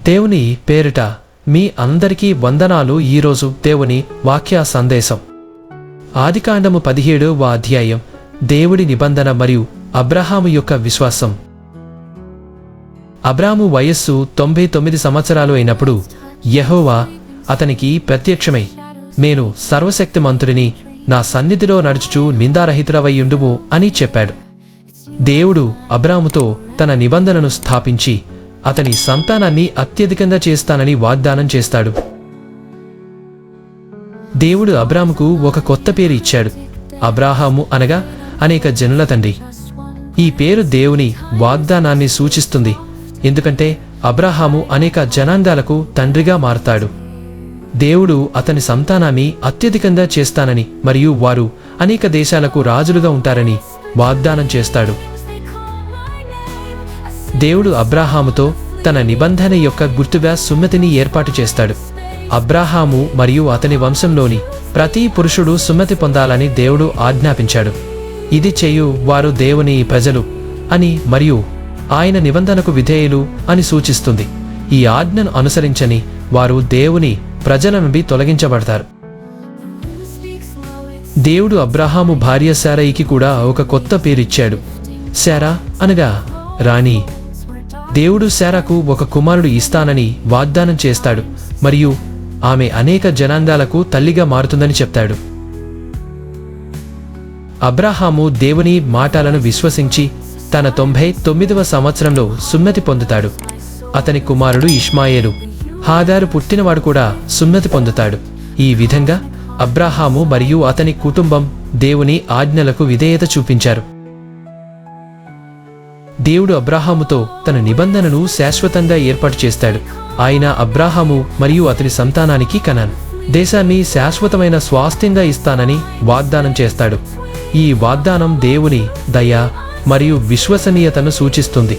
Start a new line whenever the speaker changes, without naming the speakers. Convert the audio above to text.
దేవుని పేరిట మీ అందరికీ వందనాలు. ఈరోజు దేవుని వాక్య సందేశం ఆదికాండము 17వ అధ్యాయం. దేవుడి నిబంధన మరియు అబ్రహాము యొక్క విశ్వాసం. అబ్రాము వయస్సు 99 సంవత్సరాలు అయినప్పుడు యెహోవా అతనికి ప్రత్యక్షమై, నేను సర్వశక్తిమంతుడిని, నా సన్నిధిలో నడుచుచు నిందారహితుడవయ్యుండుము అని చెప్పాడు. దేవుడు అబ్రాముతో తన నిబంధనను స్థాపించి అతని సంతానాన్ని అత్యధికంగా చేస్తానని వాగ్దానం చేస్తాడు. దేవుడు అబ్రాముకు ఒక కొత్త పేరు ఇచ్చాడు. అబ్రాహాము అనగా అనేక జనుల తండ్రి. ఈ పేరు దేవుని వాగ్దానాన్ని సూచిస్తుంది, ఎందుకంటే అబ్రాహాము అనేక జనాంగాలకు తండ్రిగా మారతాడు. దేవుడు అతని సంతానాన్ని అత్యధికంగా చేస్తానని మరియు వారు అనేక దేశాలకు రాజులుగా ఉంటారని వాగ్దానం చేస్తాడు. దేవుడు అబ్రాహాముతో తన నిబంధన యొక్క గుర్తుగా సున్నతిని ఏర్పాటు చేస్తాడు. అబ్రాహాము మరియు అతని వంశంలోని ప్రతి పురుషుడు సున్నతి పొందాలని దేవుడు ఆజ్ఞాపించాడు. ఇది చేయు వారు దేవుని ప్రజలు అని మరియు ఆయన నిబంధనకు విధేయులు అని సూచిస్తుంది. ఈ ఆజ్ఞను అనుసరించని వారు దేవుని ప్రజల నుండి తొలగించబడతారు. దేవుడు అబ్రాహాము భార్య శారయికి కూడా ఒక కొత్త పేరిచ్చాడు. శారా అనగా రాణి. దేవుడు శారాకు ఒక కుమారుడు ఇస్తానని వాగ్దానం చేస్తాడు మరియు ఆమె అనేక జనాంగాలకు తల్లిగా మారుతుందని చెప్తాడు. అబ్రాహాము దేవుని మాటలను విశ్వసించి తన 99వ సంవత్సరంలో సున్నతి పొందుతాడు. అతని కుమారుడు ఇష్మాయేలు. హాగారు పుట్టినవాడు కూడా సున్నతి పొందుతాడు. ఈ విధంగా అబ్రాహాము మరియు అతని కుటుంబం దేవుని ఆజ్ఞలకు విధేయత చూపించారు. దేవుడు అబ్రాహాముతో తన నిబంధనను శాశ్వతంగా ఏర్పాటు చేస్తాడు. ఆయన అబ్రాహాము మరియు అతని సంతానానికి కనాన్ దేశాన్ని శాశ్వతమైన స్వాస్థ్యంగా ఇస్తానని వాగ్దానం చేస్తాడు. ఈ వాగ్దానం దేవుని దయ మరియు విశ్వసనీయతను సూచిస్తుంది.